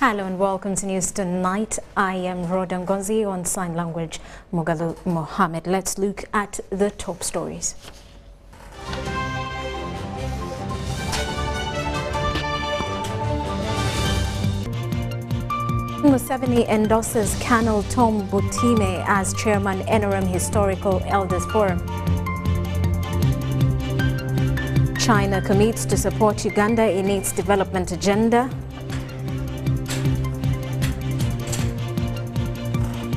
Hello and welcome to News Tonight. I am Rhoda Ngonzi, on sign language Mugalu Mohammed. Let's look at the top stories. Museveni endorses Colonel Tom Butime as chairman NRM Historical Elders Forum. China commits to support Uganda in its development agenda.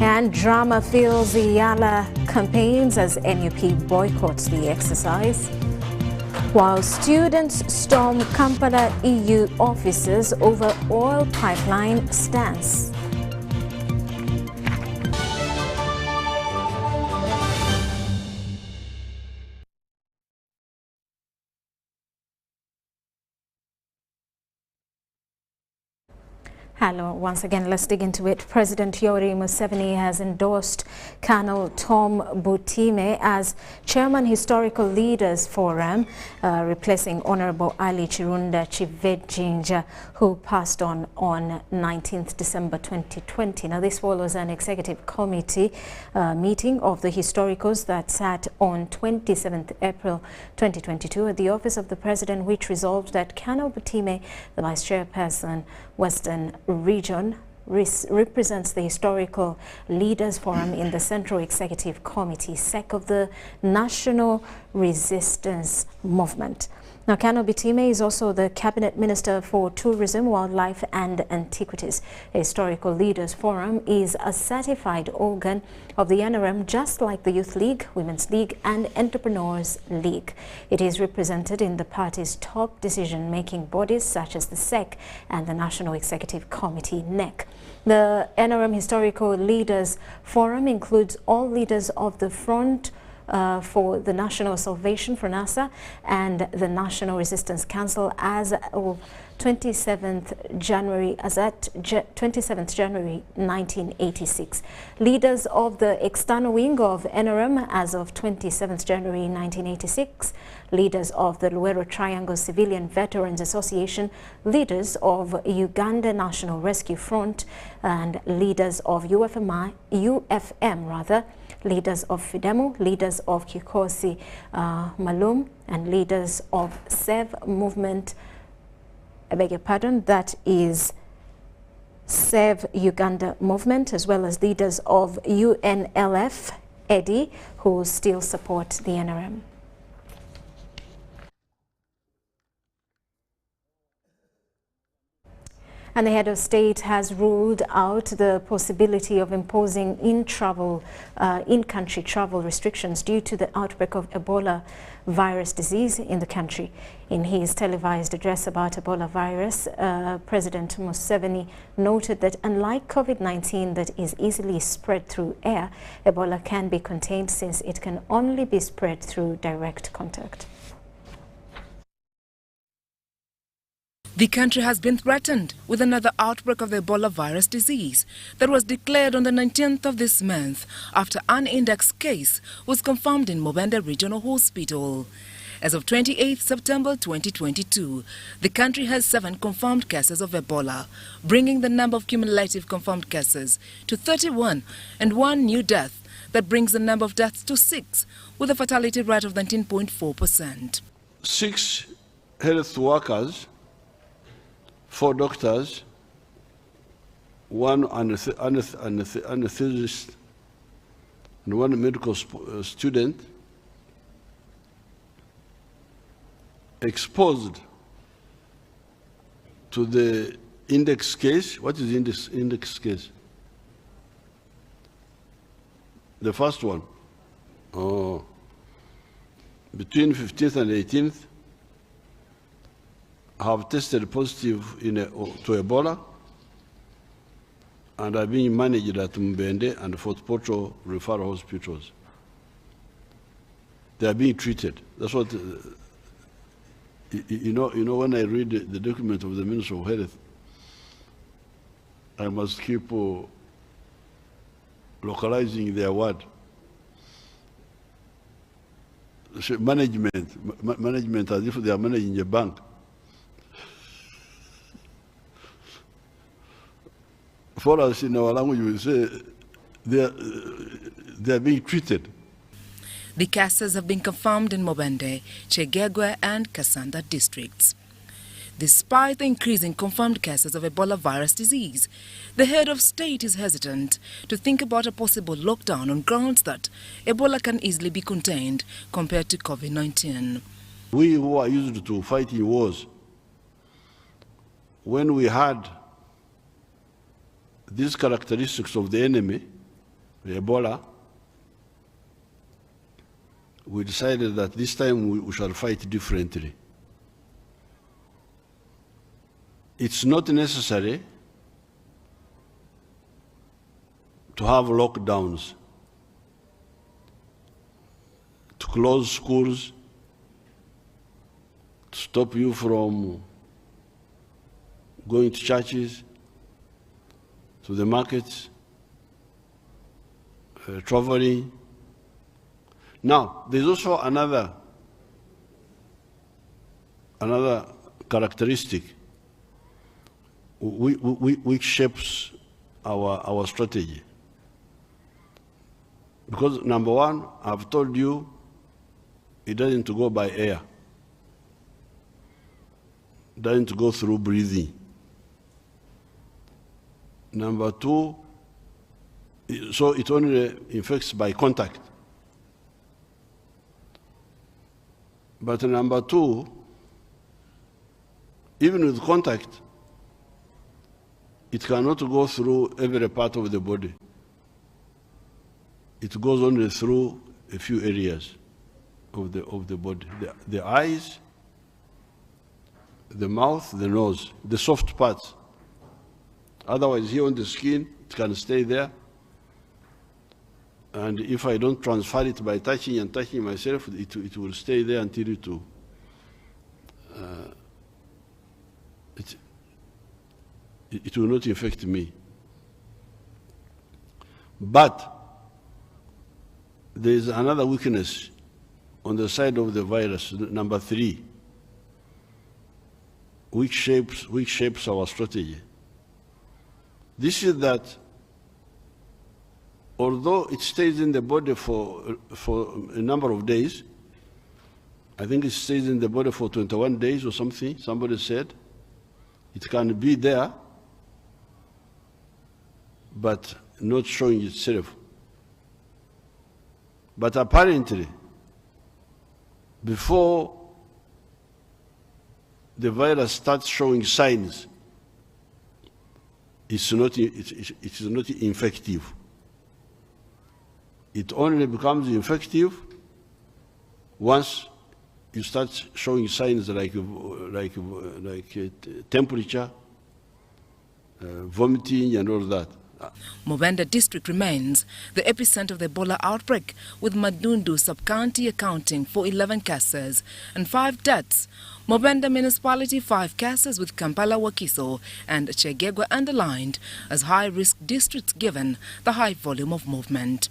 And drama fills the Yala campaigns as NUP boycotts the exercise. While students storm Kampala EU offices over oil pipeline stance. Hello, once again, let's dig into it. President Yoweri Museveni has endorsed Colonel Tom Butime as Chairman Historical Leaders Forum, replacing Honorable Ali Chirunda Chivejinja, who passed on 19th December 2020. Now, this follows an executive committee meeting of the historicals that sat on 27th April 2022 at the office of the President, which resolved that Colonel Butime, the Vice Chairperson, Western Region, represents the Historical Leaders Forum in the Central Executive Committee, SEC, of the National Resistance Movement. Now, Colonel Butime is also the Cabinet Minister for Tourism, Wildlife and Antiquities. The Historical Leaders Forum is a certified organ of the NRM, just like the Youth League, Women's League and Entrepreneurs League. It is represented in the party's top decision-making bodies such as the SEC and the National Executive Committee, NEC. The NRM Historical Leaders Forum includes all leaders of the Front for the National Salvation for NASA and the National Resistance Council as of 27th January 1986. Leaders of the external wing of NRM as of 27th January 1986. Leaders of the Luero Triangle Civilian Veterans Association, leaders of Uganda National Rescue Front, and leaders of UFM, leaders of Fidemo, leaders of Kikosi Malum, and leaders of SEV movement, I beg your pardon, that is SEV Uganda movement, as well as leaders of UNLF, EDI, who still support the NRM. And the head of state has ruled out the possibility of imposing in-country travel restrictions due to the outbreak of Ebola virus disease in the country. In his televised address about Ebola virus, President Museveni noted that unlike COVID-19 that is easily spread through air, Ebola can be contained since it can only be spread through direct contact. The country has been threatened with another outbreak of the Ebola virus disease that was declared on the 19th of this month after an index case was confirmed in Mobende Regional Hospital. As of 28 September 2022, the country has 7 confirmed cases of Ebola, bringing the number of cumulative confirmed cases to 31 and 1 new death. That brings the number of deaths to 6, with a fatality rate of 19.4%. 6 health workers, 4 doctors, 1 anesthetist, and 1 medical student exposed to the index case. What is the index case? The first one. Oh. Between 15th and 18th, have tested positive to Ebola and are being managed at Mbende and Fort Portal referral hospitals. They are being treated. That's what, you know, when I read the document of the Minister of Health, I must keep localizing their word. Management as if they are managing a bank. For us in our language, we say they are being treated. The cases have been confirmed in Mobende, Chegegwe and Kasanda districts. Despite the increasing confirmed cases of Ebola virus disease, the head of state is hesitant to think about a possible lockdown on grounds that Ebola can easily be contained compared to COVID-19. We who are used to fighting wars, when we had these characteristics of the enemy, the Ebola, we decided that this time we shall fight differently. It's not necessary to have lockdowns, to close schools, to stop you from going to churches, to the markets, traveling. Now, there's also another characteristic which shapes our strategy. Because number one, I've told you, it doesn't go by air. It doesn't go through breathing. Number two, so it only infects by contact. But number two, even with contact, it cannot go through every part of the body. It goes only through a few areas of the body. The eyes, the mouth, the nose, the soft parts. Otherwise, here on the skin, it can stay there. And if I don't transfer it by touching and touching myself, it will stay there until it will not infect me. But there is another weakness on the side of the virus, number three, which shapes our strategy. This is that although it stays in the body for a number of days, I think it stays in the body for 21 days or something, somebody said, it can be there, but not showing itself. But apparently, before the virus starts showing signs, it is not infective. It only becomes infective once you start showing signs like temperature, vomiting, and all that. Mobende district remains the epicenter of the Ebola outbreak, with Madundu sub-county accounting for 11 cases and 5 deaths. Mobende municipality 5 cases, with Kampala, Wakiso and Chegegwe underlined as high-risk districts given the high volume of movement.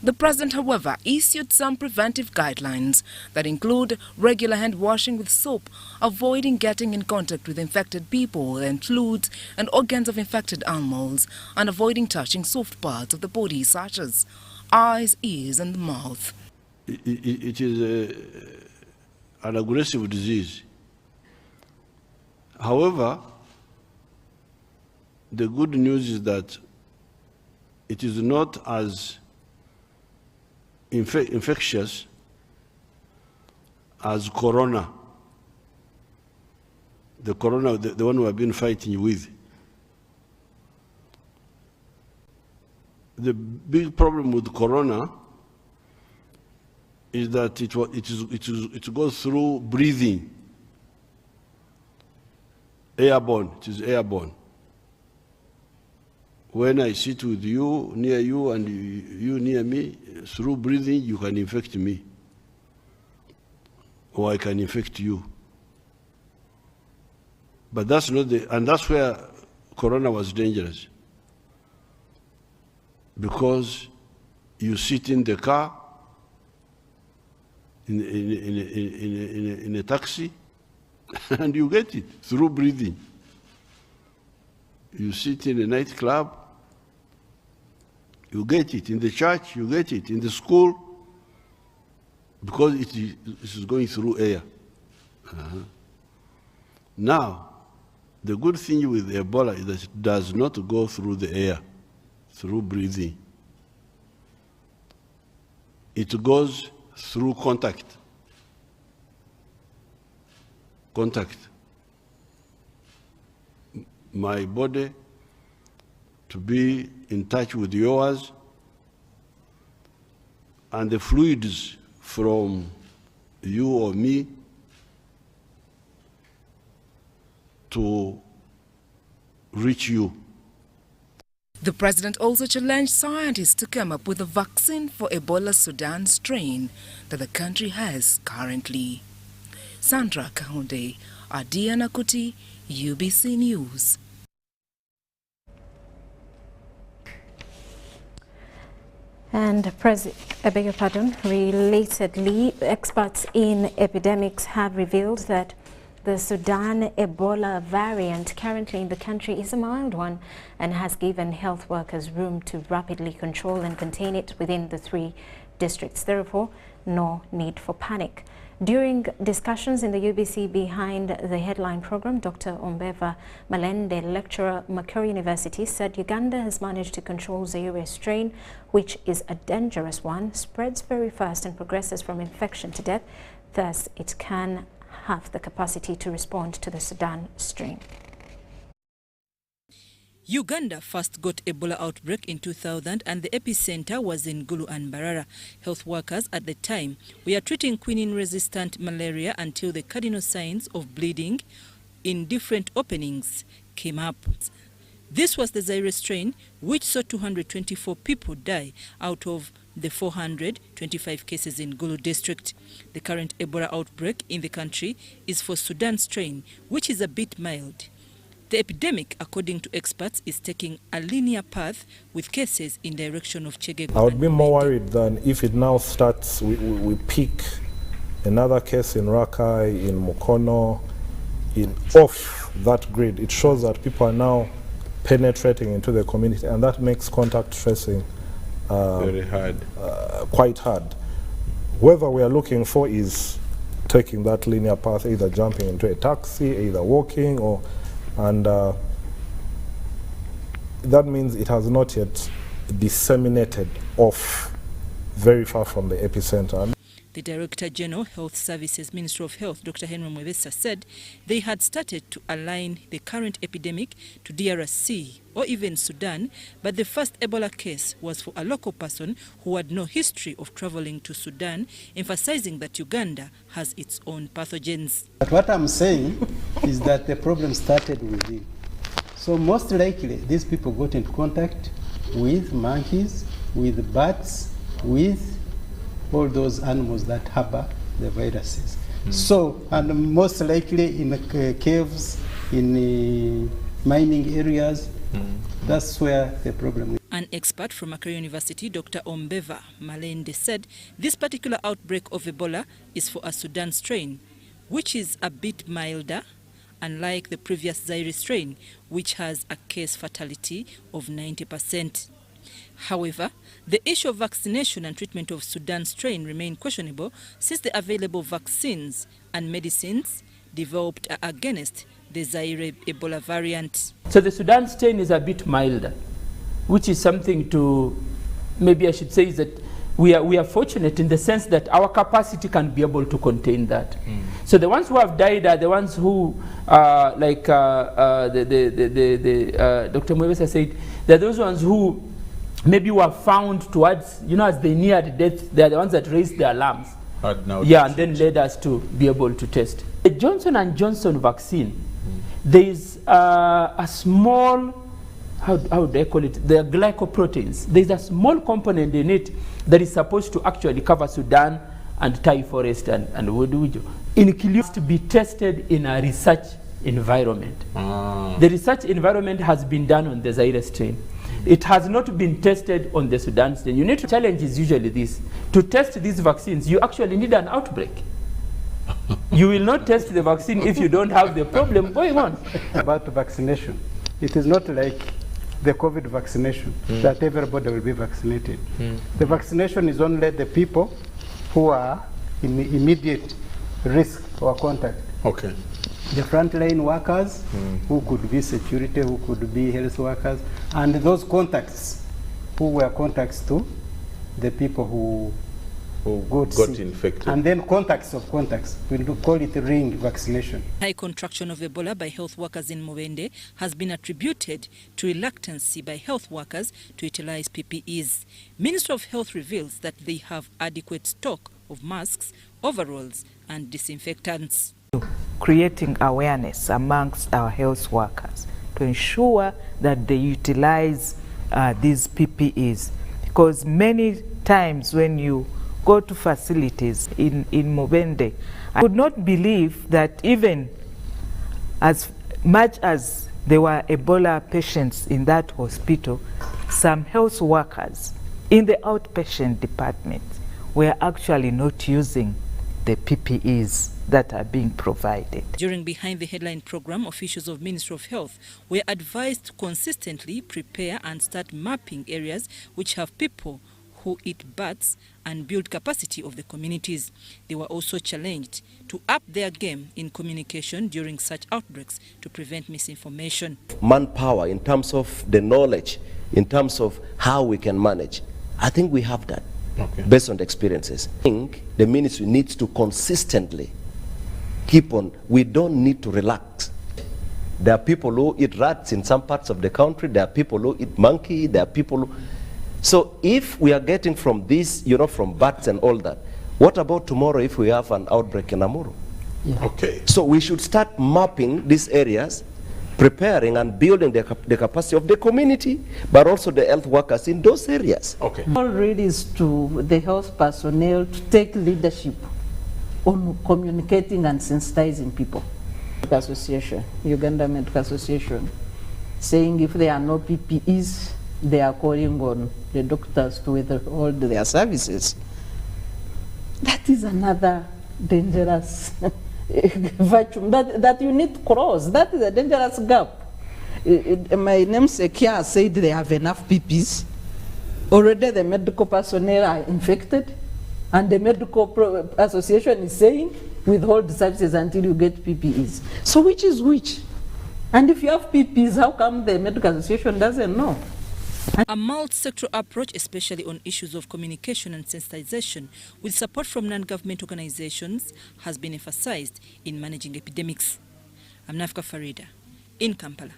The president, however, issued some preventive guidelines that include regular hand washing with soap, avoiding getting in contact with infected people and fluids and organs of infected animals, and avoiding touching soft parts of the body such as eyes, ears and the mouth. It is an aggressive disease. However, the good news is that it is not as infectious as corona, the one we have been fighting with. The big problem with corona is that it goes through breathing, airborne. It is airborne. When I sit with you, near you, and you near me, through breathing, you can infect me, or I can infect you. But that's not and that's where corona was dangerous. Because you sit in the car, in a taxi, and you get it through breathing. you sit in a nightclub, you get it. In the church, you get it. In the school, because it is going through air. Now, the good thing with Ebola is that it does not go through the air, through breathing. It goes through contact. Contact. My body to be in touch with yours, and the fluids from you or me to reach you. The president also challenged scientists to come up with a vaccine for Ebola Sudan strain that the country has currently. Sandra Kaunde, Adia Nakuti, UBC News. And relatedly, experts in epidemics have revealed that the Sudan Ebola variant currently in the country is a mild one and has given health workers room to rapidly control and contain it within the 3 districts. Therefore, no need for panic. During discussions in the UBC Behind the Headline program, Dr. Ombeva Malende, lecturer, Macquarie University, said Uganda has managed to control Zaire strain, which is a dangerous one, spreads very fast and progresses from infection to death. Thus, it can have the capacity to respond to the Sudan strain. Uganda first got Ebola outbreak in 2000 and the epicenter was in Gulu and Mbarara. Health workers at the time were treating quinine-resistant malaria until the cardinal signs of bleeding in different openings came up. This was the Zaire strain, which saw 224 people die out of the 425 cases in Gulu district. The current Ebola outbreak in the country is for Sudan strain, which is a bit mild. The epidemic, according to experts, is taking a linear path with cases in direction of Chegego. I would be more worried than if it now starts, we pick another case in Rakai, in Mukono, off that grid. It shows that people are now penetrating into the community, and that makes contact tracing very hard. Quite hard. Whoever we are looking for is taking that linear path, either jumping into a taxi, either walking, and that means it has not yet disseminated off very far from the epicenter. The Director General, Health Services, Minister of Health, Dr. Henry Mwebesa, said they had started to align the current epidemic to DRC or even Sudan, but the first Ebola case was for a local person who had no history of traveling to Sudan, emphasizing that Uganda has its own pathogens. But what I'm saying is that the problem started within. So most likely these people got into contact with monkeys, with bats, with all those animals that harbor the viruses. So, and most likely in the caves, in mining areas, that's where the problem is. An expert from Macquarie University, Dr. Ombeva Malende, said this particular outbreak of Ebola is for a Sudan strain, which is a bit milder, unlike the previous Zaire strain, which has a case fatality of 90%. However, the issue of vaccination and treatment of Sudan strain remain questionable since the available vaccines and medicines developed are against the Zaire Ebola variant. So the Sudan strain is a bit milder, which is something to, maybe I should say, is that we are fortunate in the sense that our capacity can be able to contain that. So the ones who have died are the ones who, like Dr. Mwebesa said, they're those ones who maybe were found towards, as they neared death. They're the ones that raised the alarms. Yeah, and then led us to be able to test. The Johnson & Johnson vaccine, there is a small, how do I call it? The glycoproteins. There's a small component in it that is supposed to actually cover Sudan and Thai forest and Wodujo. Includes to be tested in a research environment. The research environment has been done on the Zaire strain. It has not been tested on the Sudan strain. You need to challenge is usually this. To test these vaccines, you actually need an outbreak. You will not test the vaccine if you don't have the problem going on. About vaccination, It is not like the COVID vaccination, that everybody will be vaccinated. The vaccination is only the people who are in immediate risk or contact. Okay. The frontline workers, who could be security, who could be health workers, and those contacts who were contacts to the people who got infected. And then contacts of contacts. We'll call it ring vaccination. High contraction of Ebola by health workers in Mubende has been attributed to reluctancy by health workers to utilize PPEs. Ministry of Health reveals that they have adequate stock of masks, overalls, and disinfectants. Creating awareness amongst our health workers to ensure that they utilize these PPEs, because many times when you go to facilities in Mubende, I could not believe that even as much as there were Ebola patients in that hospital, some health workers in the outpatient department were actually not using the PPEs that are being provided. During Behind the Headline program, officials of Ministry of Health were advised to consistently prepare and start mapping areas which have people who eat bats and build capacity of the communities. They were also challenged to up their game in communication during such outbreaks to prevent misinformation. Manpower in terms of the knowledge, in terms of how we can manage. I think we have that. Okay. Based on the experiences. I think the ministry needs to consistently keep on. We don't need to relax. There are people who eat rats in some parts of the country. There are people who eat monkey. There are people who... So if we are getting from this, from bats and all that, what about tomorrow if we have an outbreak in Amuru? Yeah. Okay. So we should start mapping these areas, preparing and building the capacity of the community, but also the health workers in those areas. Okay. All really is to the health personnel to take leadership on communicating and sensitizing people. Association, Uganda Medical Association, saying if there are no PPEs, they are calling on the doctors to withhold their services. That is another dangerous virtue that you need to cross. That is a dangerous gap. My namesake here said they have enough PPEs. Already the medical personnel are infected, and the medical association is saying withhold services until you get PPEs. So which is which? And if you have PPEs, how come the medical association doesn't know? A multi-sectoral approach, especially on issues of communication and sensitization, with support from non-government organizations, has been emphasized in managing epidemics. I'm Nafka Farida in Kampala.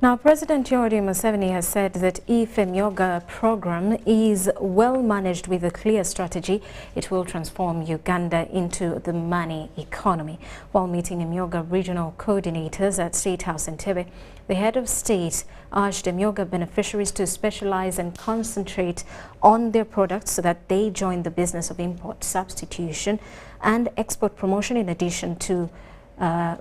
Now, President Yoweri Museveni has said that if a Myoga program is well managed with a clear strategy, it will transform Uganda into the money economy. While meeting Myoga regional coordinators at State House in Entebbe, the head of state urged Myoga beneficiaries to specialize and concentrate on their products so that they join the business of import substitution and export promotion in addition to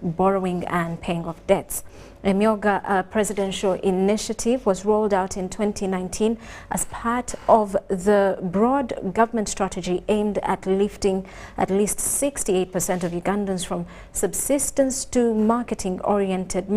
borrowing and paying off debts. A Myoga presidential initiative was rolled out in 2019 as part of the broad government strategy aimed at lifting at least 68% of Ugandans from subsistence to market-oriented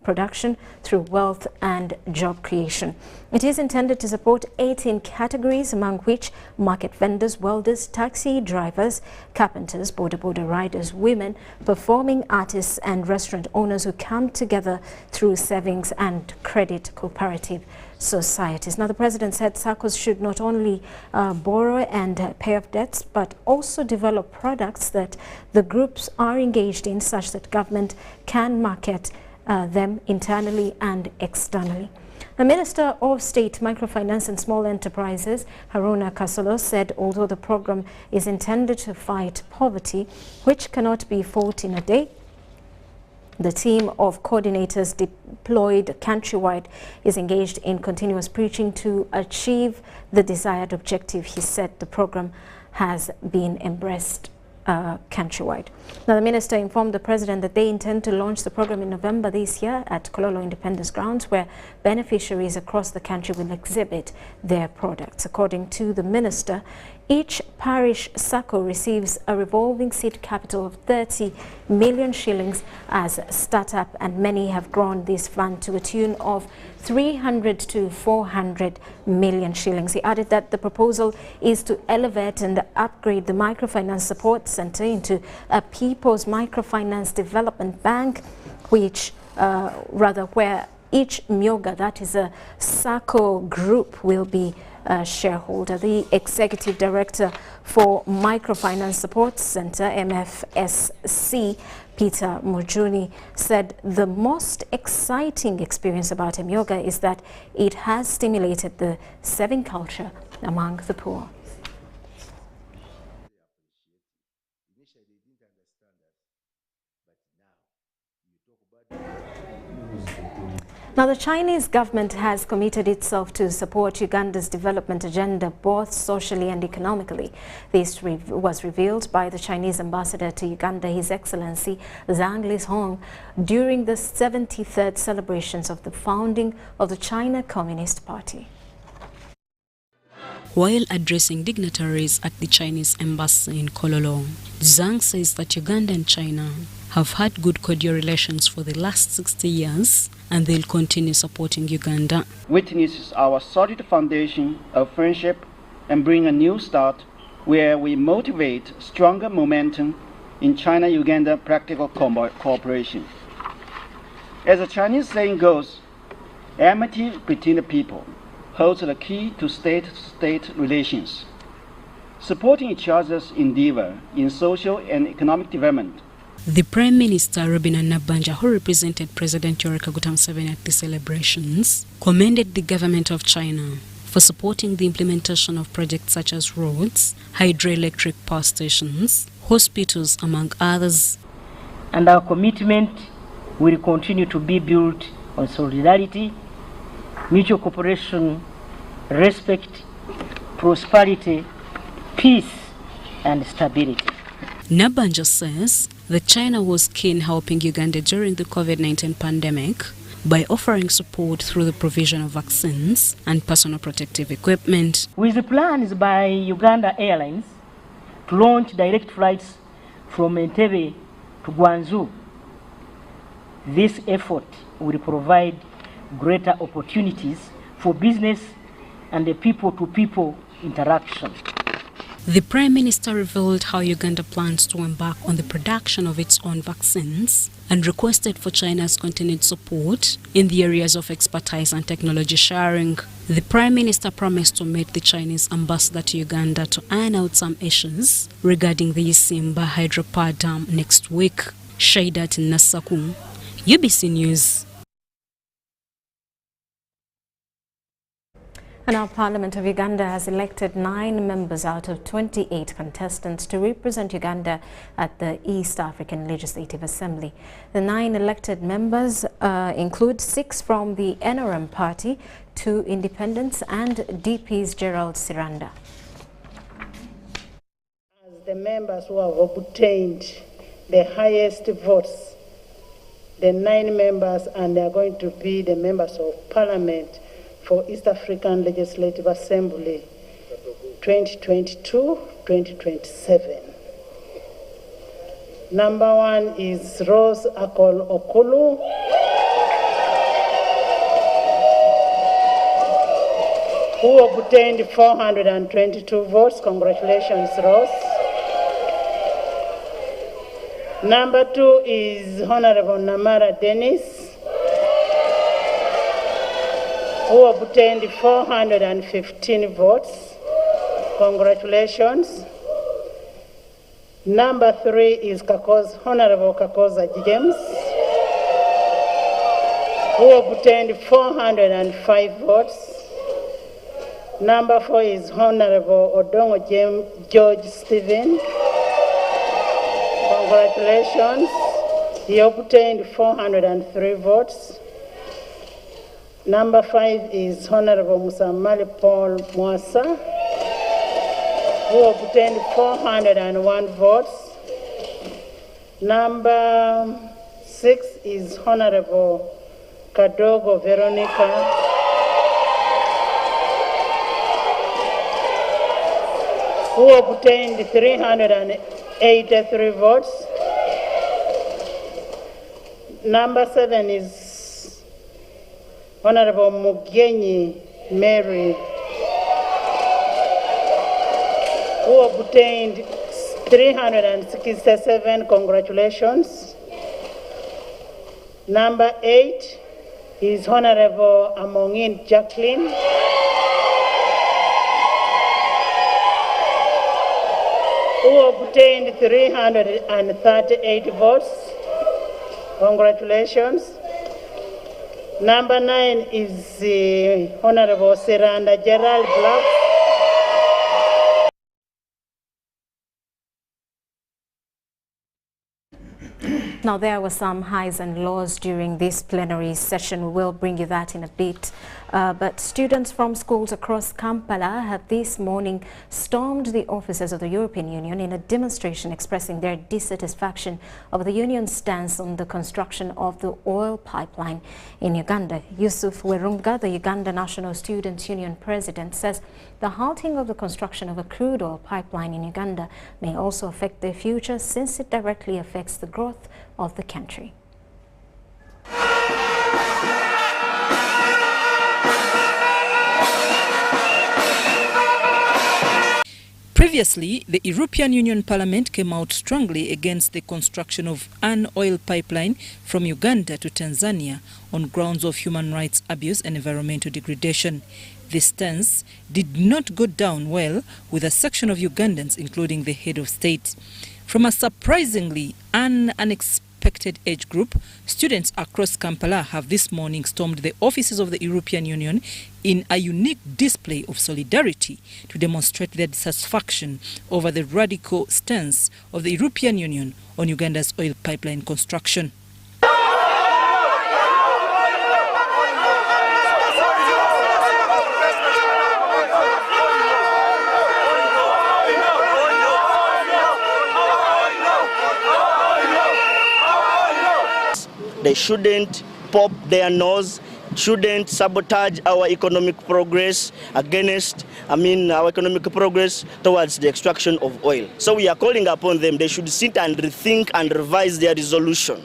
production through wealth and job creation. It is intended to support 18 categories, among which market vendors, welders, taxi drivers, carpenters, border riders, women, performing artists and restaurant owners who come together through savings and credit cooperative societies. Now, the president said SACCOs should not only borrow and pay off debts, but also develop products that the groups are engaged in such that government can market them internally and externally. The Minister of State, Microfinance and Small Enterprises, Haruna Kasolo, said although the program is intended to fight poverty, which cannot be fought in a day, the team of coordinators deployed countrywide is engaged in continuous preaching to achieve the desired objective. He said the program has been embraced countrywide. Now, the minister informed the president that they intend to launch the program in November this year at Kololo Independence Grounds, where beneficiaries across the country will exhibit their products. According to the minister, each parish SACCO receives a revolving seed capital of 30 million shillings as a startup, and many have grown this fund to a tune of 300 to 400 million shillings. He added that the proposal is to elevate and upgrade the Microfinance Support Center into a People's Microfinance Development Bank, which where each Myoga, that is a SACCO group, will be a shareholder. The executive director for Microfinance Support Center, MFSC, Peter Mujuni, said the most exciting experience about Myoga is that it has stimulated the saving culture among the poor. Now, the Chinese government has committed itself to support Uganda's development agenda, both socially and economically. This was revealed by the Chinese ambassador to Uganda, His Excellency Zhang Lishong, during the 73rd celebrations of the founding of the China Communist Party. While addressing dignitaries at the Chinese embassy in Kololo, Zhang says that Uganda and China have had good cordial relations for the last 60 years, and they'll continue supporting Uganda. Witnesses our solid foundation of friendship and bring a new start where we motivate stronger momentum in China-Uganda practical cooperation. As the Chinese saying goes, amity between the people holds the key to state-to-state relations. Supporting each other's endeavor in social and economic development. The Prime Minister, Robina Nabanja, who represented President Yoweri Museveni at the celebrations, commended the government of China for supporting the implementation of projects such as roads, hydroelectric power stations, hospitals, among others. And our commitment will continue to be built on solidarity, mutual cooperation, respect, prosperity, peace, and stability. Nabanja says that China was keen helping Uganda during the COVID-19 pandemic by offering support through the provision of vaccines and personal protective equipment. With the plans by Uganda Airlines to launch direct flights from Entebbe to Guangzhou, this effort will provide greater opportunities for business and the people-to-people interaction. The Prime Minister revealed how Uganda plans to embark on the production of its own vaccines and requested for China's continued support in the areas of expertise and technology sharing. The Prime Minister promised to meet the Chinese ambassador to Uganda to iron out some issues regarding the Isimba hydropower dam next week. Shaidat Nasaku, UBC News. And our Parliament of Uganda has elected 9 members out of 28 contestants to represent Uganda at the East African Legislative Assembly. The 9 elected members include 6 from the NRM party, 2 independents, and DP's Gerald Siranda. As the members who have obtained the highest votes, the 9 members, and they are going to be the members of Parliament for East African Legislative Assembly 2022-2027. Number 1 is Rose Akol Okulu. Who obtained 422 votes. Congratulations, Rose. Number 2 is Honorable Namara Dennis, who obtained 415 votes. Congratulations. Number 3 is Honorable Kakoza James, who obtained 405 votes. Number 4 is Honorable Odongo George Stephen. Congratulations. He obtained 403 votes. Number 5 is Honorable Musamali Paul Mwasa, who obtained 401 votes. Number 6 is Honorable Kadogo Veronica, who obtained 383 votes. Number 7 is Honorable Mugenyi Mary, who obtained 367. Congratulations. Number 8 is Honorable Amongin Jacqueline, who obtained 338 votes. Congratulations. Number 9 is Honorable Seranda Gerald Black, Now, there were some highs and lows during this plenary session. We will bring you that in a bit. But students from schools across Kampala have this morning stormed the offices of the European Union in a demonstration expressing their dissatisfaction over the union's stance on the construction of the oil pipeline in Uganda. Yusuf Werunga, the Uganda National Students' Union president, says the halting of the construction of a crude oil pipeline in Uganda may also affect their future, since it directly affects the growth of the country. Previously, the European Union Parliament came out strongly against the construction of an oil pipeline from Uganda to Tanzania on grounds of human rights abuse and environmental degradation. This stance did not go down well with a section of Ugandans, including the head of state. From a surprisingly unexpected age group, students across Kampala have this morning stormed the offices of the European Union in a unique display of solidarity to demonstrate their dissatisfaction over the radical stance of the European Union on Uganda's oil pipeline construction. They shouldn't pop their nose, shouldn't sabotage our economic progress our economic progress towards the extraction of oil. So we are calling upon them, they should sit and rethink and revise their resolution.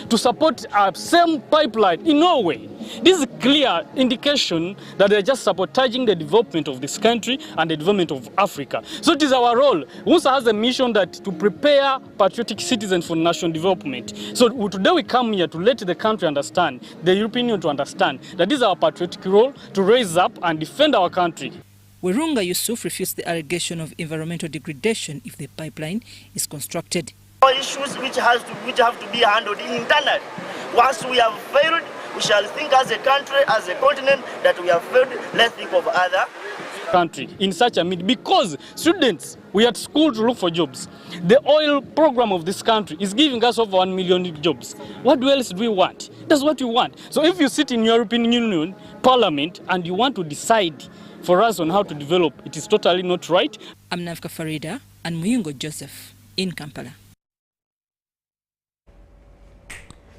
To support our same pipeline in Norway, this is a clear indication that they're just sabotaging the development of this country and the development of Africa. So it is our role. UNSA has a mission that to prepare patriotic citizens for national development. So today we come here to let the country understand, the European Union to understand, that this is our patriotic role to raise up and defend our country. Werunga Yusuf refutes the allegation of environmental degradation if the pipeline is constructed. All issues which have to be handled internally. Once we have failed, we shall think as a country, as a continent, that we have failed. Let's think of other country in such a mid, because students, we are at school to look for jobs. The oil program of this country is giving us over 1 million jobs. What else do we want? That's what we want. So if you sit in European Union Parliament and you want to decide for us on how to develop, it is totally not right. I'm Navka Farida and Muyungo Joseph in Kampala.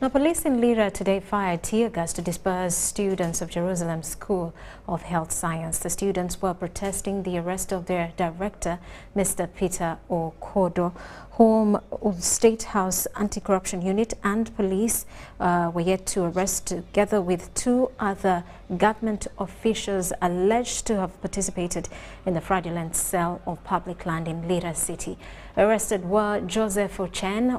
Now, police in Lira today fired tear gas to disperse students of Jerusalem School of Health Science. The students were protesting the arrest of their director, Mr. Peter Okodo. Home State House Anti-Corruption Unit and police were yet to arrest, together with 2 other government officials alleged to have participated in the fraudulent sale of public land in Lira City. Arrested were Joseph Ochen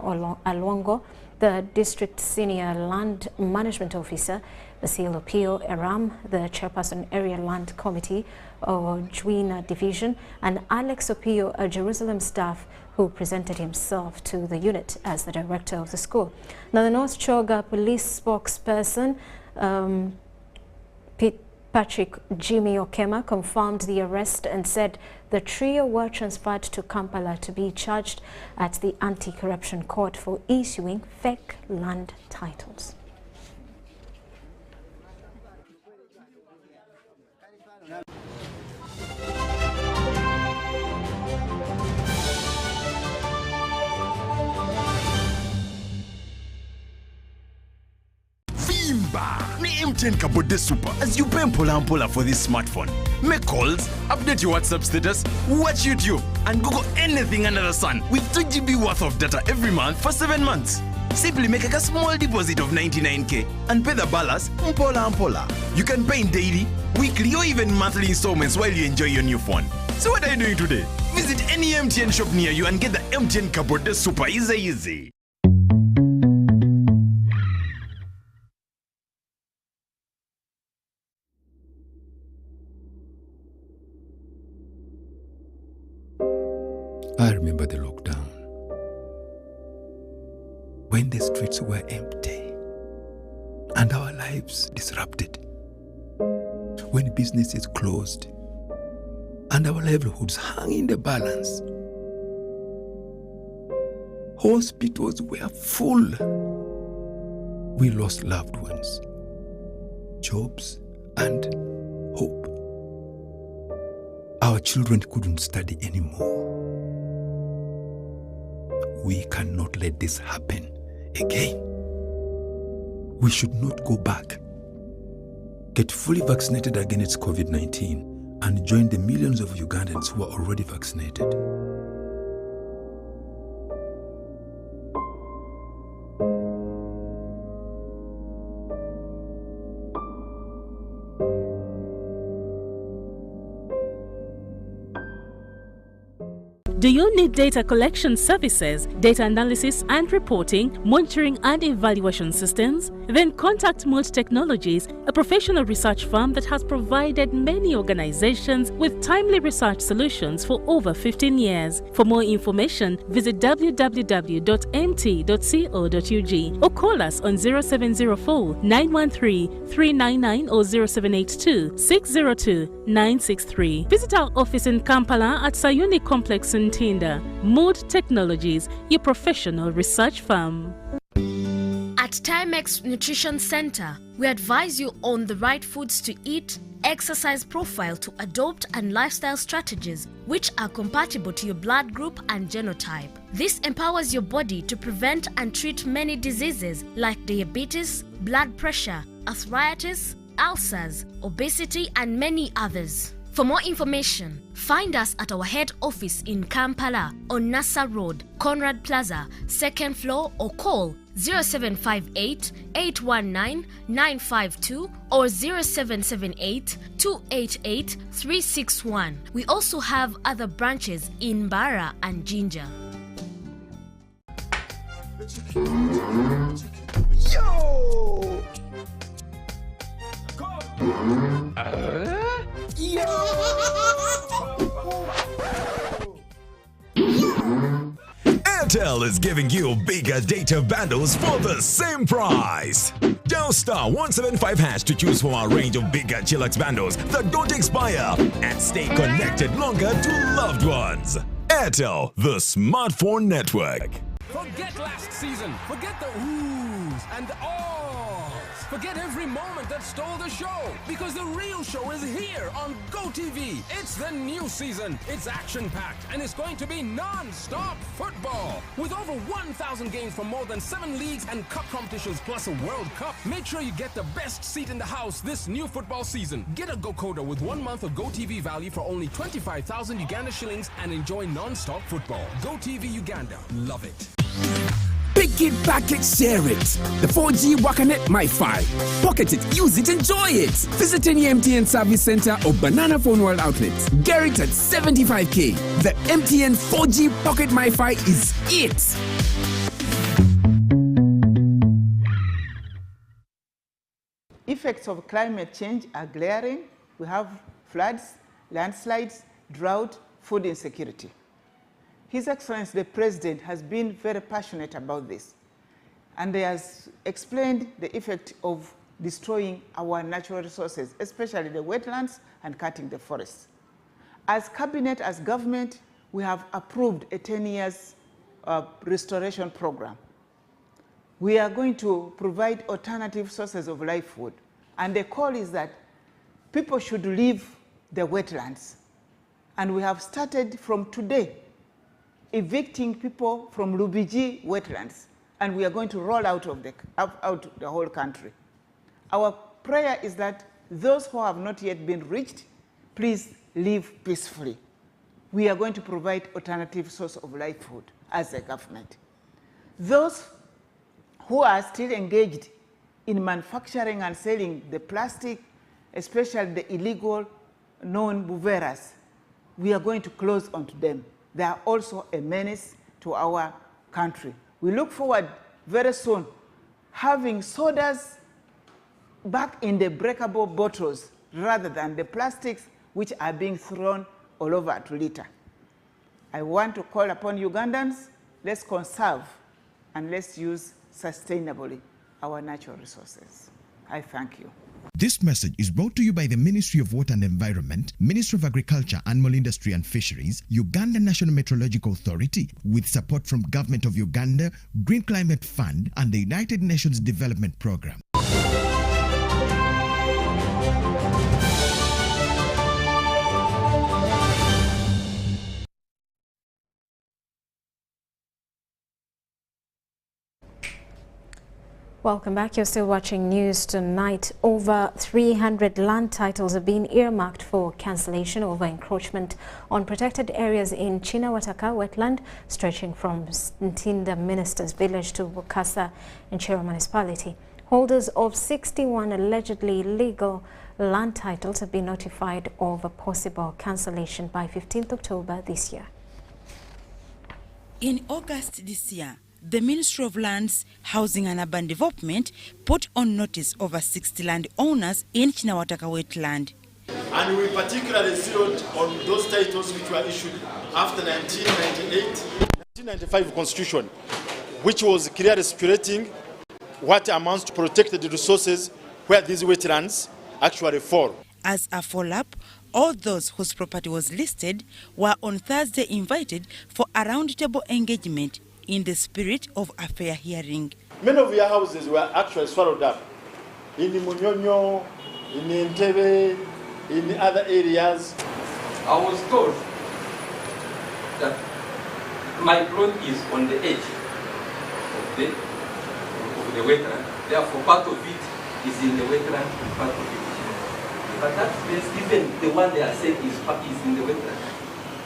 Alwongo, the District Senior Land Management Officer, Basil Opio Eram, the Chairperson Area Land Committee or Juina Division, and Alex Opio, a Jerusalem staff who presented himself to the unit as the director of the school. Now, the North Choga police spokesperson, Patrick Jimmy Okema, confirmed the arrest and said the trio were transferred to Kampala to be charged at the Anti-Corruption Court for issuing fake land titles. MTN Kabode Super as you pay mpola for this smartphone. Make calls, update your WhatsApp status, watch YouTube, and Google anything under the sun with 2 GB worth of data every month for 7 months. Simply make a small deposit of 99k and pay the balance mpola. You can pay in daily, weekly, or even monthly installments while you enjoy your new phone. So what are you doing today? Visit any MTN shop near you and get the MTN Kabode Super easy. I remember the lockdown, when the streets were empty and our lives disrupted, when businesses closed and our livelihoods hung in the balance. Hospitals were full. We lost loved ones, jobs, and hope. Our children couldn't study anymore. We cannot let this happen again. We should not go back. Get fully vaccinated against COVID-19 and join the millions of Ugandans who are already vaccinated. Do you need data collection services, data analysis and reporting, monitoring and evaluation systems? Then contact Mold Technologies, a professional research firm that has provided many organizations with timely research solutions for over 15 years. For more information, visit www.mt.co.ug or call us on 0704 913 399 or 0782 602 963. Visit our office in Kampala at Sayuni Complex in Tinda. Mood Technologies, your professional research firm. At Timex Nutrition Center, we advise you on the right foods to eat, exercise profile to adopt, and lifestyle strategies which are compatible to your blood group and genotype. This empowers your body to prevent and treat many diseases like diabetes, blood pressure, arthritis, ulcers, obesity, and many others. For more information, find us at our head office in Kampala on Nassa Road, Conrad Plaza, 2nd floor, or call 0758 819 952 or 0778 288 361. We also have other branches in Bara and Jinja. Yo! Airtel is giving you bigger data bundles for the same price. Dial star 175# to choose from our range of bigger Chillax bundles that don't expire and stay connected longer to loved ones. Airtel, the smartphone network. Forget last season. Forget the oohs and the ahs. Forget every moment that stole the show, because the real show is here on GoTV. It's the new season. It's action-packed, and it's going to be non-stop football. With over 1,000 games from more than 7 leagues and cup competitions, plus a World Cup. Make sure you get the best seat in the house this new football season. Get a GoCoder with 1 month of GoTV value for only 25,000 Uganda shillings and enjoy non-stop football. GoTV Uganda. Love it. Pick it, pack it, share it. The 4G Wakanet MiFi. Pocket it, use it, enjoy it. Visit any MTN service center or Banana Phone World outlets. Get it at 75k. The MTN 4G Pocket MiFi is it. Effects of climate change are glaring. We have floods, landslides, drought, food insecurity. His Excellency the President has been very passionate about this, and he has explained the effect of destroying our natural resources, especially the wetlands, and cutting the forests. As Cabinet, as government, we have approved a 10 years restoration program. We are going to provide alternative sources of livelihood, and the call is that people should leave the wetlands. And we have started from today evicting people from Lubiji wetlands, and we are going to roll out of the whole country. Our prayer is that those who have not yet been reached, please live peacefully. We are going to provide alternative source of livelihood as a government. Those who are still engaged in manufacturing and selling the plastic, especially the illegal non-buveras, we are going to close onto them. They are also a menace to our country. We look forward very soon having sodas back in the breakable bottles rather than the plastics which are being thrown all over to litter. I want to call upon Ugandans, let's conserve and let's use sustainably our natural resources. I thank you. This message is brought to you by the Ministry of Water and Environment, Ministry of Agriculture, Animal Industry and Fisheries, Uganda National Meteorological Authority, with support from Government of Uganda, Green Climate Fund, and the United Nations Development Programme. Welcome back. You're still watching News Tonight. Over 300 land titles have been earmarked for cancellation over encroachment on protected areas in Chinawataka wetland, stretching from Ntinda Minister's Village to Bukasa in Chero Municipality. Holders of 61 allegedly illegal land titles have been notified of a possible cancellation by 15th October this year. In August this year, the Ministry of Lands, Housing and Urban Development put on notice over 60 landowners in Chinawataka wetland. And we particularly zeroed on those titles which were issued after 1995 Constitution, which was clearly stipulating what amounts to protected resources where these wetlands actually fall. As a follow-up, all those whose property was listed were on Thursday invited for a roundtable engagement in the spirit of a fair hearing. Many of your houses were actually swallowed up. In the Munyonyo, in the Entebbe, in the other areas. I was told that my plot is on the edge of the wetland. Therefore, part of it is in the wetland and part of it is not. But that place, even the one they are saying is in the wetland.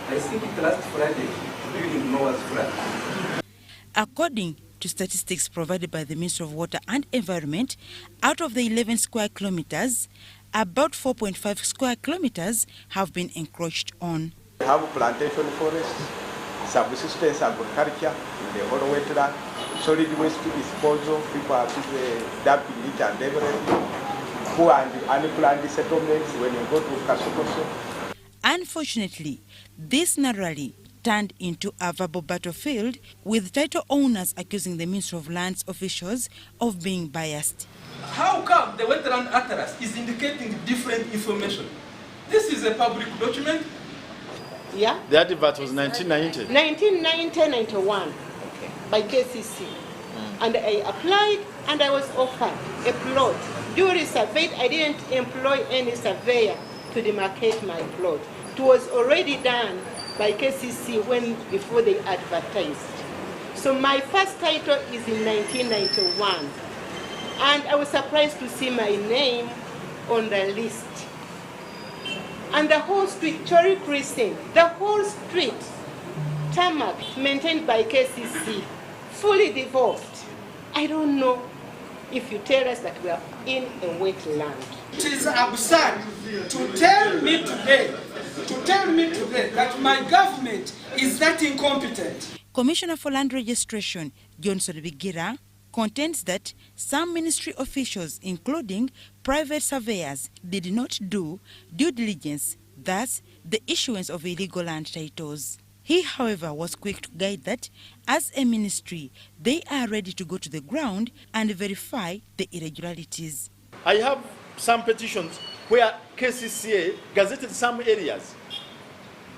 I think it last Friday, during Noah's flood. According to statistics provided by the Ministry of Water and Environment, out of the 11 square kilometers, about 4.5 square kilometers have been encroached on. We have plantation forests, subsistence agriculture in the whole wetland, solid waste disposal, people are dumping it and everything, poor and unplanned settlements when you go to Kasukoso. Unfortunately, this narrowly turned into a verbal battlefield, with title owners accusing the Ministry of Lands officials of being biased. How come the Wetland Atlas is indicating different information? This is a public document. Yeah? The advert was 1990. 1990-91 by KCC. And I applied and I was offered a plot. Duly surveyed, I didn't employ any surveyor to demarcate my plot. It was already done by KCC before they advertised. So my first title is in 1991. And I was surprised to see my name on the list. And the whole street, Chori Crescent, the whole street, tarmac, maintained by KCC, fully devolved. I don't know if you tell us that we are in a wetland. It is absurd to tell me today that my government is that incompetent. Commissioner for Land Registration, Johnson Bigira, contends that some ministry officials, including private surveyors, did not do due diligence, thus the issuance of illegal land titles. He, however, was quick to guide that, as a ministry, they are ready to go to the ground and verify the irregularities. I have some petitions where KCCA gazetted some areas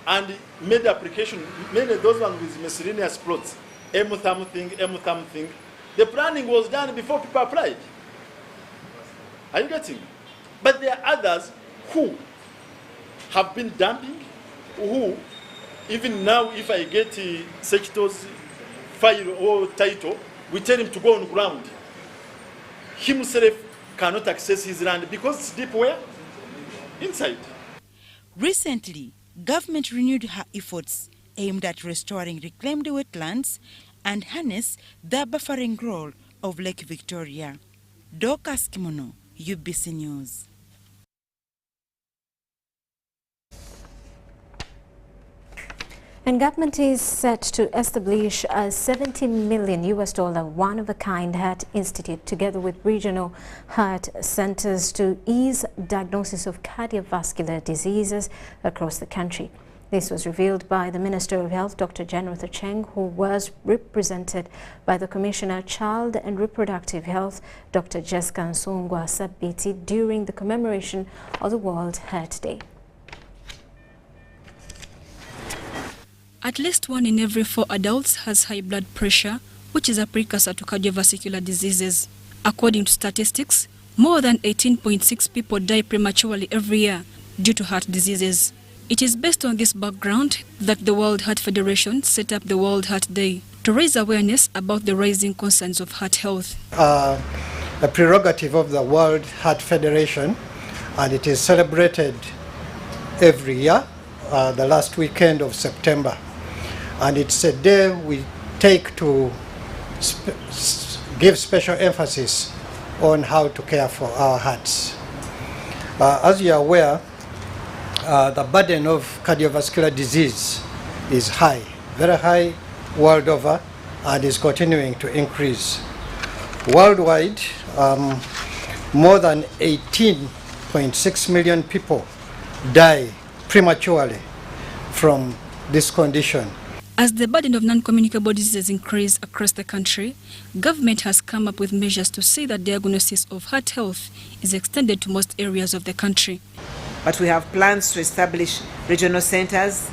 and made application, mainly those ones with miscellaneous plots, M-something. The planning was done before people applied. Are you getting? But there are others who have been dumping, who, even now, if I get Sekito's file or title, we tell him to go on ground. Himself cannot access his land because it's deep where? Inside. Recently, government renewed her efforts aimed at restoring reclaimed wetlands and harness the buffering role of Lake Victoria. Dorcas Kimono, UBC News. And government is set to establish a $70 million one-of-a-kind heart institute together with regional heart centers to ease diagnosis of cardiovascular diseases across the country. This was revealed by the Minister of Health, Dr. Jennifer Cheng, who was represented by the Commissioner Child and Reproductive Health, Dr. Jessica Nsungwa Sabiti, during the commemoration of the World Heart Day. At least 1 in every 4 adults has high blood pressure, which is a precursor to cardiovascular diseases. According to statistics, more than 18.6 people die prematurely every year due to heart diseases. It is based on this background that the World Heart Federation set up the World Heart Day to raise awareness about the rising concerns of heart health. A prerogative of the World Heart Federation, and it is celebrated every year, the last weekend of September. And it's a day we take to give special emphasis on how to care for our hearts. As you are aware, the burden of cardiovascular disease is high, very high world over, and is continuing to increase. Worldwide, more than 18.6 million people die prematurely from this condition. As the burden of non-communicable diseases increase across the country, government has come up with measures to see that diagnosis of heart health is extended to most areas of the country. But we have plans to establish regional centers,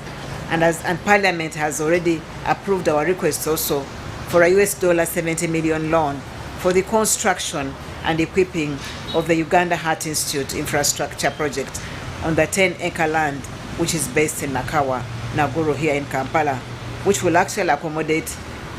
and Parliament has already approved our request also for a $70 million loan for the construction and equipping of the Uganda Heart Institute infrastructure project on the 10-acre land, which is based in Nakawa, Naguru here in Kampala, which will actually accommodate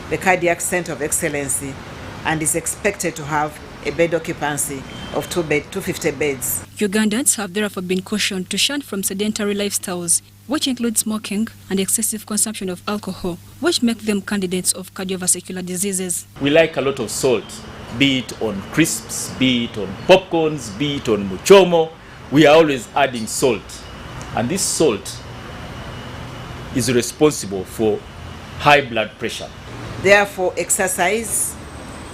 the Cardiac Center of Excellency and is expected to have a bed occupancy of 250 beds. Ugandans have therefore been cautioned to shun from sedentary lifestyles, which include smoking and excessive consumption of alcohol, which make them candidates of cardiovascular diseases. We like a lot of salt, be it on crisps, be it on popcorns, be it on muchomo. We are always adding salt, and this salt is responsible for high blood pressure. Therefore, exercise,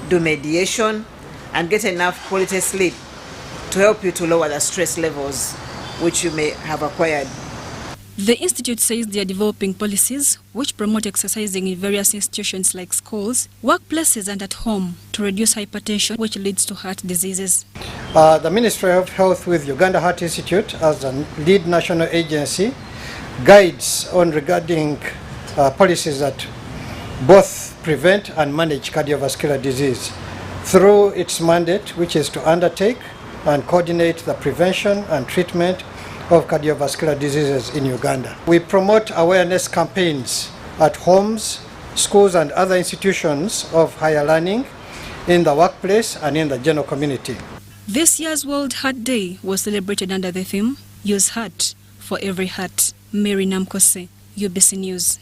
do meditation, and get enough quality sleep to help you to lower the stress levels which you may have acquired. The Institute says they are developing policies which promote exercising in various institutions like schools, workplaces and at home to reduce hypertension, which leads to heart diseases. The Ministry of Health with Uganda Heart Institute as a lead national agency guides on regarding policies that both prevent and manage cardiovascular disease through its mandate, which is to undertake and coordinate the prevention and treatment of cardiovascular diseases in Uganda. We promote awareness campaigns at homes, schools and other institutions of higher learning, in the workplace and in the general community. This year's World Heart Day was celebrated under the theme, Use Heart for Every Heart. Mary Namkose, UBC News.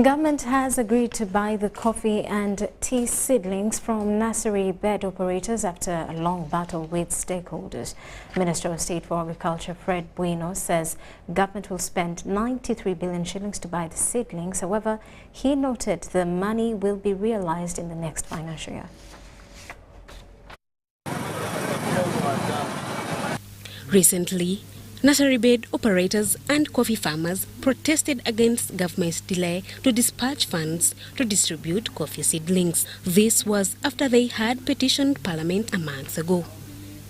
Government has agreed to buy the coffee and tea seedlings from nursery bed operators after a long battle with stakeholders. Minister of State for Agriculture Fred Bueno says government will spend 93 billion shillings to buy the seedlings. However, he noted the money will be realized in the next financial year. Recently, nursery bed operators and coffee farmers protested against government's delay to dispatch funds to distribute coffee seedlings. This was after they had petitioned Parliament a month ago.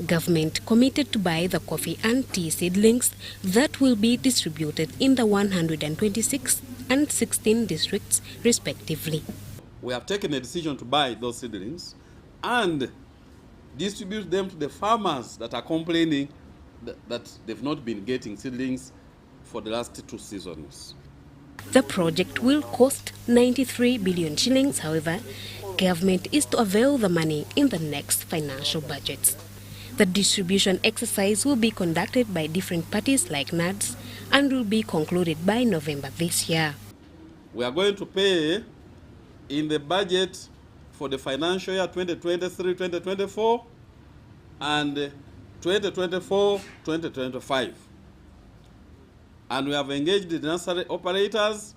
Government committed to buy the coffee and tea seedlings that will be distributed in the 126 and 16 districts respectively. We have taken a decision to buy those seedlings and distribute them to the farmers that are complaining that they've not been getting seedlings for the last 2 seasons. The project will cost 93 billion shillings. However, government is to avail the money in the next financial budgets. The distribution exercise will be conducted by different parties like NADS and will be concluded by November this year. We are going to pay in the budget for the financial year 2023-2024 and 2024-2025. And we have engaged the necessary operators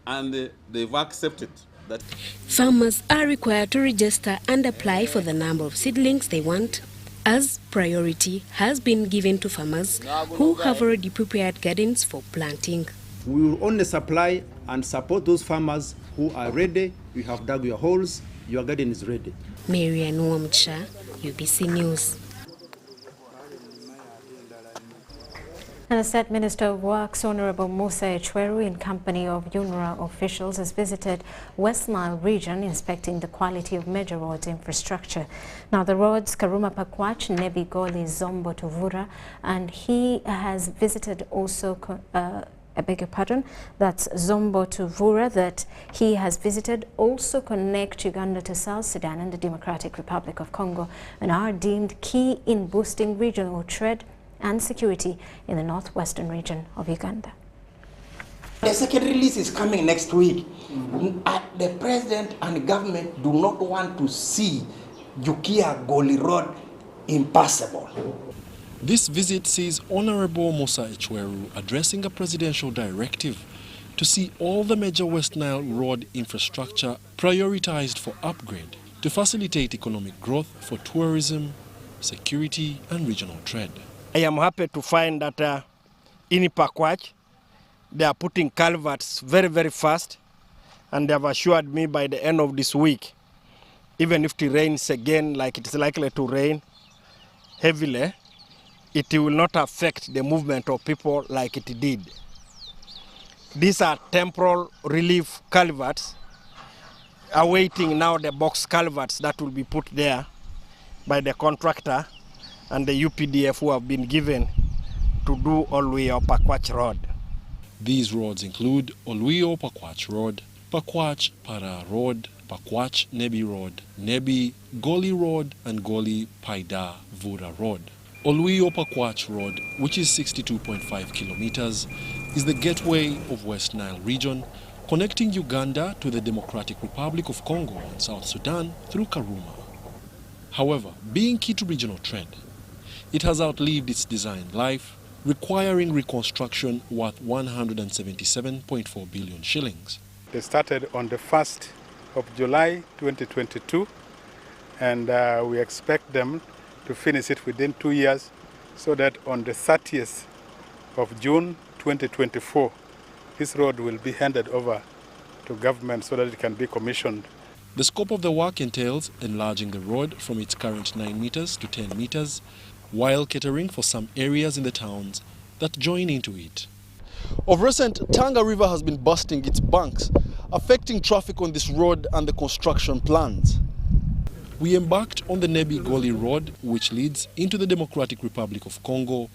and they've accepted that. Farmers are required to register and apply for the number of seedlings they want, as priority has been given to farmers who have already prepared gardens for planting. We will only supply and support those farmers who are ready. You have dug your holes, your garden is ready. Marian Wamcha, UBC News. And the State Minister of Works, Honorable Musa Echweru, in company of UNRWA officials, has visited West Nile region inspecting the quality of major roads infrastructure. Now, the roads Karuma Pakwach, Nebi Goli, Zombo to Vura, and he has visited also, I beg your pardon, that's Zombo to Vura, that he has visited, also connect Uganda to South Sudan and the Democratic Republic of Congo, and are deemed key in boosting regional trade and security in the northwestern region of Uganda. The second release is coming next week. The president and government do not want to see Jukia Goli Road impassable. This visit sees Honorable Musa Echweru addressing a presidential directive to see all the major West Nile road infrastructure prioritized for upgrade to facilitate economic growth for tourism, security and regional trade. I am happy to find that in Pakwach, they are putting culverts very, very fast, and they have assured me by the end of this week, even if it rains again like it is likely to rain heavily, it will not affect the movement of people like it did. These are temporal relief culverts, awaiting now the box culverts that will be put there by the contractor and the UPDF who have been given to do Olwio Pakwach Road. These roads include Olwio Pakwach Road, Pakwach Para Road, Pakwach Nebi Road, Nebi Goli Road and Goli Paida Vura Road. Olwio Pakwach Road, which is 62.5 kilometers, is the gateway of West Nile region, connecting Uganda to the Democratic Republic of Congo and South Sudan through Karuma. However, being key to regional trade, it has outlived its design life, requiring reconstruction worth 177.4 billion shillings. They started on the 1st of July 2022, and we expect them to finish it within 2 years, so that on the 30th of June 2024, this road will be handed over to government so that it can be commissioned. The scope of the work entails enlarging the road from its current 9 meters to 10 meters, while catering for some areas in the towns that join into it. Of recent, Tanga River has been busting its banks, affecting traffic on this road and the construction plans. We embarked on the Nebi Goli Road, which leads into the Democratic Republic of Congo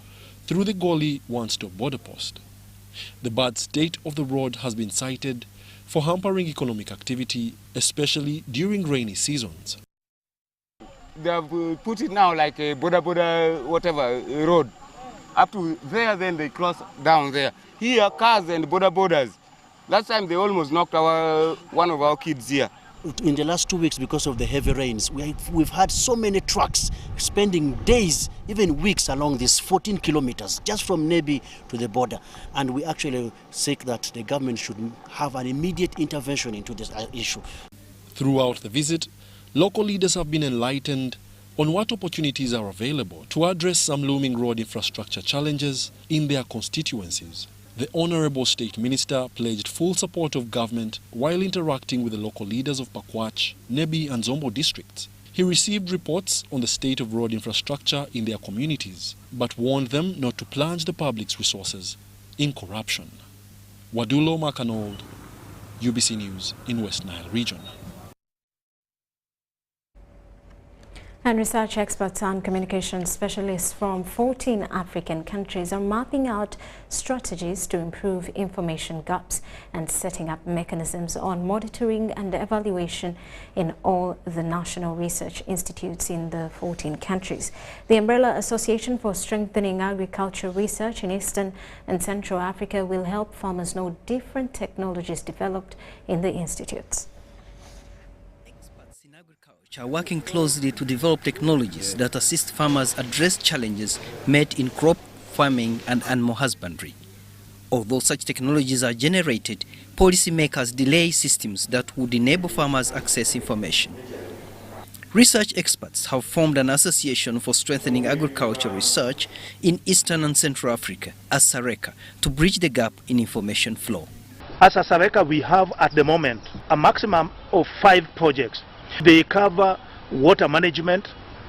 through the Goli one-stop border post. The bad state of the road has been cited for hampering economic activity, especially during rainy seasons. They have put it now like a border whatever road. Up to there, then they cross down there. Here, cars and borders. Last time they almost knocked one of our kids here. In the last 2 weeks, because of the heavy rains, we've had so many trucks spending days, even weeks along these 14 kilometers, just from Nebi to the border. And we actually seek that the government should have an immediate intervention into this issue. Throughout the visit, local leaders have been enlightened on what opportunities are available to address some looming road infrastructure challenges in their constituencies. The Honorable State Minister pledged full support of government while interacting with the local leaders of Pakwach, Nebi and Zombo districts. He received reports on the state of road infrastructure in their communities, but warned them not to plunge the public's resources in corruption. Wadulo Makanold, UBC News in West Nile region. And research experts and communication specialists from 14 African countries are mapping out strategies to improve information gaps and setting up mechanisms on monitoring and evaluation in all the national research institutes in the 14 countries. The Umbrella Association for Strengthening Agriculture Research in Eastern and Central Africa will help farmers know different technologies developed in the institutes. Are working closely to develop technologies that assist farmers address challenges met in crop farming and animal husbandry. Although such technologies are generated, policymakers delay systems that would enable farmers access information. Research experts have formed an association for strengthening agricultural research in Eastern and Central Africa, ASARECA, to bridge the gap in information flow. As ASARECA, we have at the moment a maximum of 5 projects. They cover water management,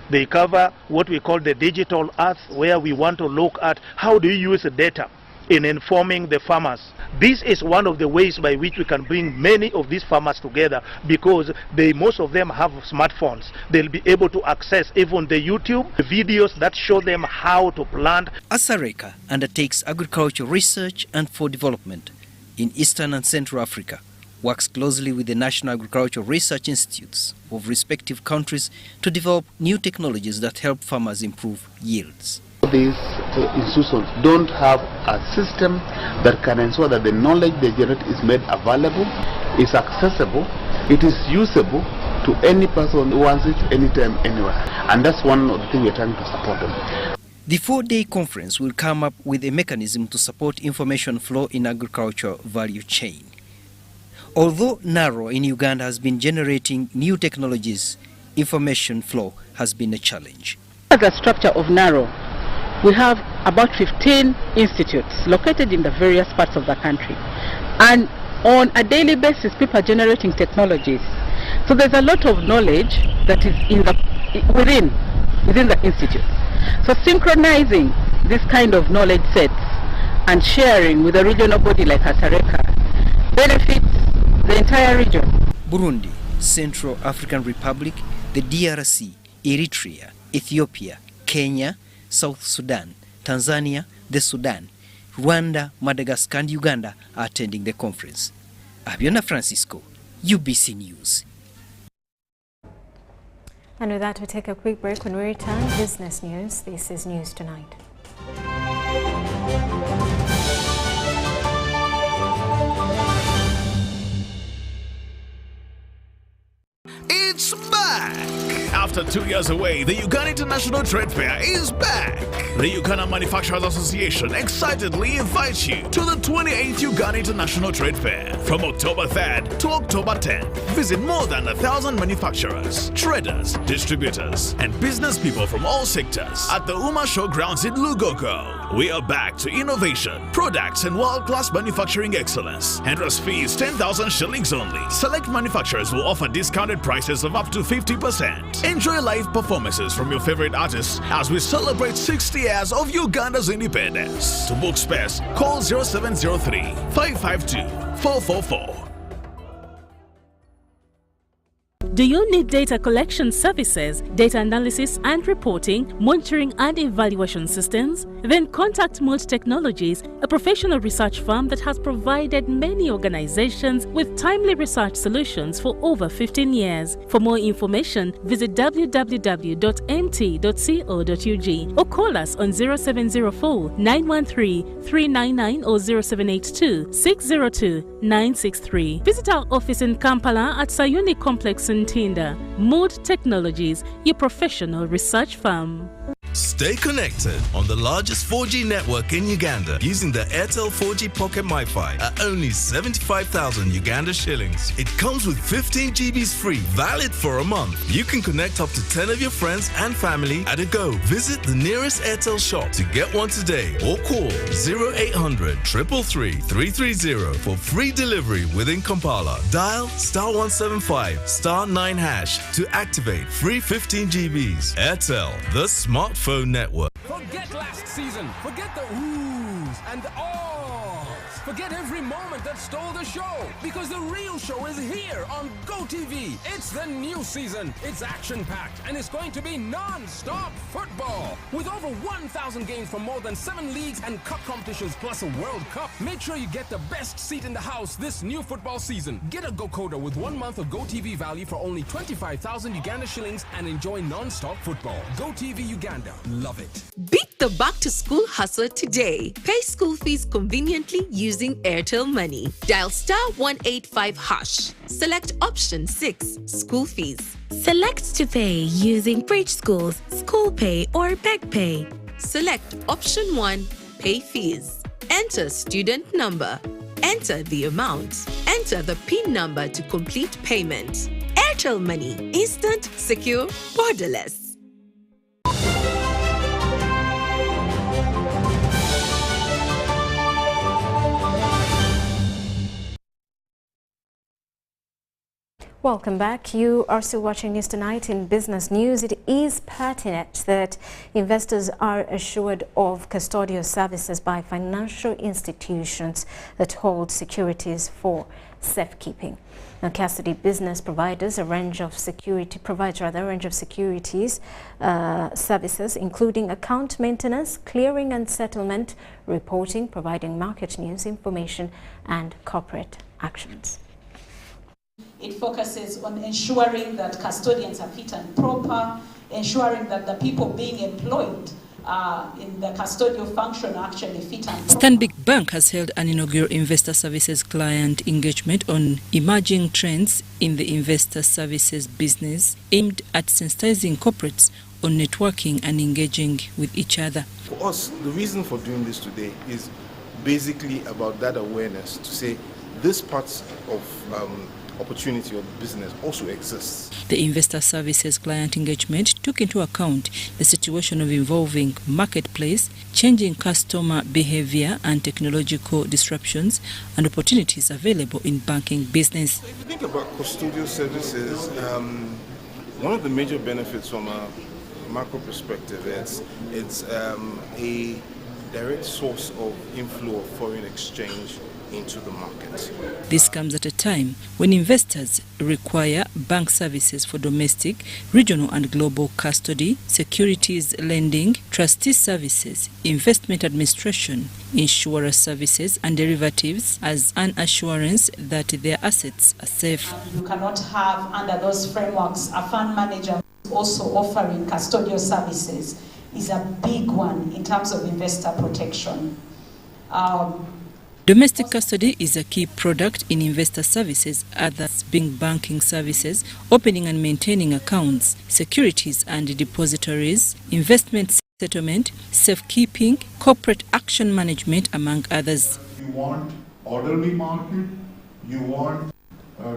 they cover what we call the digital earth, where we want to look at how do you use the data in informing the farmers. This is one of the ways by which we can bring many of these farmers together, because most of them have smartphones. They'll be able to access even the YouTube videos that show them how to plant. ASARECA undertakes agricultural research and for development in Eastern and Central Africa, works closely with the National Agricultural Research Institutes of respective countries to develop new technologies that help farmers improve yields. These institutions don't have a system that can ensure that the knowledge they generate is made available, is accessible, it is usable to any person who wants it anytime, anywhere. And that's one of the things we're trying to support them. The 4-day conference will come up with a mechanism to support information flow in agriculture value chain. Although NARO in Uganda has been generating new technologies, information flow has been a challenge. The structure of NARO, we have about 15 institutes located in the various parts of the country. And on a daily basis, people are generating technologies. So there's a lot of knowledge that is within the institute. So synchronizing this kind of knowledge sets and sharing with a regional body like ASARECA benefits the entire region. Burundi, Central African Republic, the DRC, Eritrea, Ethiopia, Kenya, South Sudan, Tanzania, the Sudan, Rwanda, Madagascar and Uganda are attending the conference. Abiona Francisco, UBC News. And with that, we take a quick break. When we return, business news. This is News Tonight. It's back! After 2 years away, the Uganda International Trade Fair is back. The Uganda Manufacturers Association excitedly invites you to the 28th Uganda International Trade Fair from October 3rd to October 10th. Visit more than 1,000 manufacturers, traders, distributors, and business people from all sectors at the UMA Showgrounds in Lugogo. We are back to innovation, products, and world-class manufacturing excellence. Entrance fee is 10,000 shillings only. Select manufacturers will offer discounted prices of up to 50%. Enjoy live performances from your favorite artists as we celebrate 60 years of Uganda's independence. To book spares, call 0703 552 444. Do you need data collection services, data analysis and reporting, monitoring and evaluation systems? Then contact Molt Technologies, a professional research firm that has provided many organizations with timely research solutions for over 15 years. For more information, visit www.mt.co.ug or call us on 0704 913 399 or 0782 602 963. Visit our office in Kampala at Sayuni Complex in Tinda. Mood Technologies, your professional research firm. Stay connected on the largest 4G network in Uganda using the Airtel 4G Pocket MiFi at only 75,000 Uganda shillings. It comes with 15 GBs free, valid for a month. You can connect up to 10 of your friends and family at a go. Visit the nearest Airtel shop to get one today or call 0800 333 330 for free delivery within Kampala. Dial *175 *9# to activate free 15 GBs. Airtel, the smartphone network. Forget last season. Forget the oohs and the ahs. Forget every moment that stole the show, because the real show is here on GoTV. It's the new season. It's action-packed, and it's going to be non-stop football. With over 1,000 games from more than 7 leagues and cup competitions, plus a World Cup. Make sure you get the best seat in the house this new football season. Get a GoCoder with 1 month of GoTV value for only 25,000 Uganda shillings and enjoy non-stop football. GoTV Uganda. Love it. Beat the back-to-school hustle today. Pay school fees conveniently using Airtel Money. Dial *185#. Select option 6, school fees. Select to pay using Bridge Schools, School Pay or Beg Pay. Select option 1, pay fees. Enter student number. Enter the amount. Enter the PIN number to complete payment. Airtel Money. Instant, secure, borderless. Welcome back. You are still watching News Tonight. In business news, it is pertinent that investors are assured of custodial services by financial institutions that hold securities for safekeeping. Now, custody business provides a range of securities services, including account maintenance, clearing and settlement, reporting, providing market news, information, and corporate actions. It focuses on ensuring that custodians are fit and proper, ensuring that the people being employed in the custodial function are actually fit and proper. Stanbic Bank has held an inaugural investor services client engagement on emerging trends in the investor services business, aimed at sensitizing corporates on networking and engaging with each other. For us, the reason for doing this today is basically about that awareness to say this parts of opportunity of business also exists. The investor services client engagement took into account the situation of evolving marketplace, changing customer behavior and technological disruptions, and opportunities available in banking business. So if you think about custodial services, one of the major benefits from a macro perspective is it's a direct source of inflow of foreign exchange into the market. This comes at a time when investors require bank services for domestic, regional and global custody, securities lending, trustee services, investment administration, insurer services and derivatives as an assurance that their assets are safe. You cannot have, under those frameworks, a fund manager also offering custodial services is a big one in terms of investor protection. Domestic custody is a key product in investor services, others being banking services, opening and maintaining accounts, securities and depositories, investment settlement, safekeeping, corporate action management, among others. You want orderly market, you want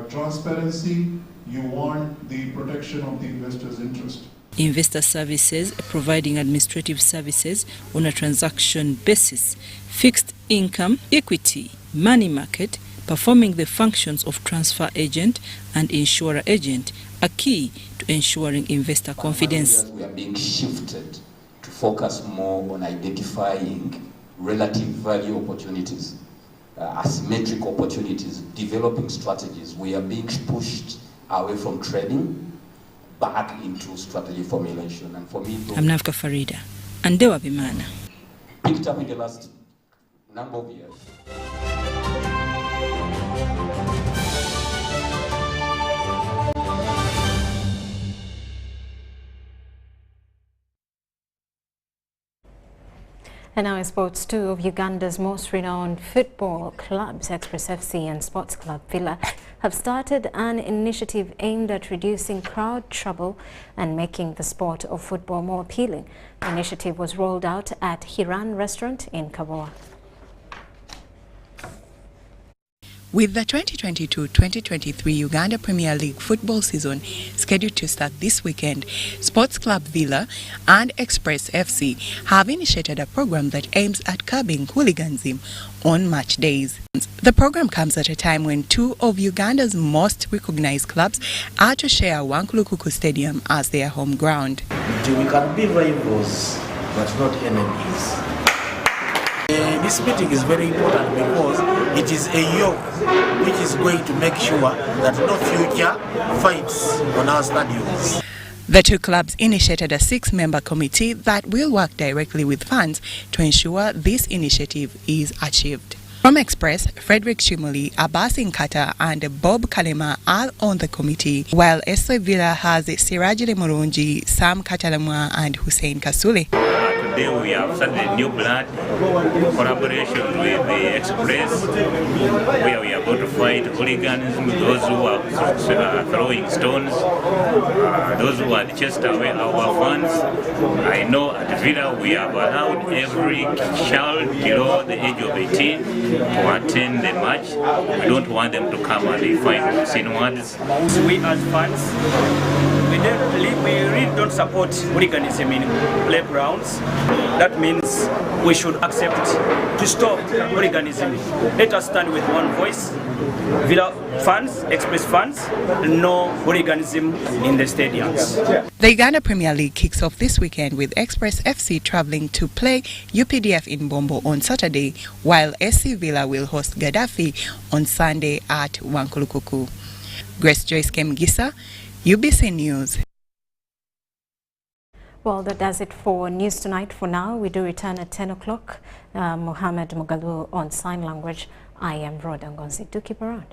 transparency, you want the protection of the investor's interest. Investor services providing administrative services on a transaction basis, fixed income, equity, money market, performing the functions of transfer agent and insurer agent are key to ensuring investor confidence. We are being shifted to focus more on identifying relative value opportunities, asymmetric opportunities, developing strategies. We are being pushed away from trading back into strategy formulation, and for me, I'm Navka Farida, and Dewa Bimana. Picked up in the last number of years. And now in sports, two of Uganda's most renowned football clubs, Express FC and Sports Club Villa, have started an initiative aimed at reducing crowd trouble and making the sport of football more appealing. The initiative was rolled out at Hiran Restaurant in Kaboa. With the 2022-2023 Uganda Premier League football season scheduled to start this weekend, Sports Club Villa and Express FC have initiated a program that aims at curbing hooliganism on match days. The program comes at a time when two of Uganda's most recognized clubs are to share Wankulukuku Stadium as their home ground. We can be rivals, but not enemies. This meeting is very important because it is a yoke which is going to make sure that no future fights on our stadiums. The two clubs initiated a 6-member committee that will work directly with fans to ensure this initiative is achieved. From Express, Frederick Chimuli, Abbas Nkata and Bob Kalema are on the committee, while SC Villa has Sirajile Murungi, Sam Katalamwa and Hussein Kasule. Today we have started new blood collaboration with the Express, where we are going to fight hooliganism, those who are throwing stones, those who are chased away our funds. I know at Villa we have allowed every child below the age of 18 to attend the match. We don't want them to come and find obscene words. We as fans, we really don't support hooliganism in playgrounds. That means we should accept to stop hooliganism. Let us stand with one voice. Villa fans, Express fans, no hooliganism in the stadiums. The Uganda Premier League kicks off this weekend with Express FC travelling to play UPDF in Bombo on Saturday, while SC Villa will host Gaddafi on Sunday at Wankulukuku. Grace Joyce Kemgisa, UBC News. Well, that does it for News Tonight for now. We do return at 10 o'clock. Mohammed Mugalu on sign language. I am Rhoda Ngonzi. Do keep around.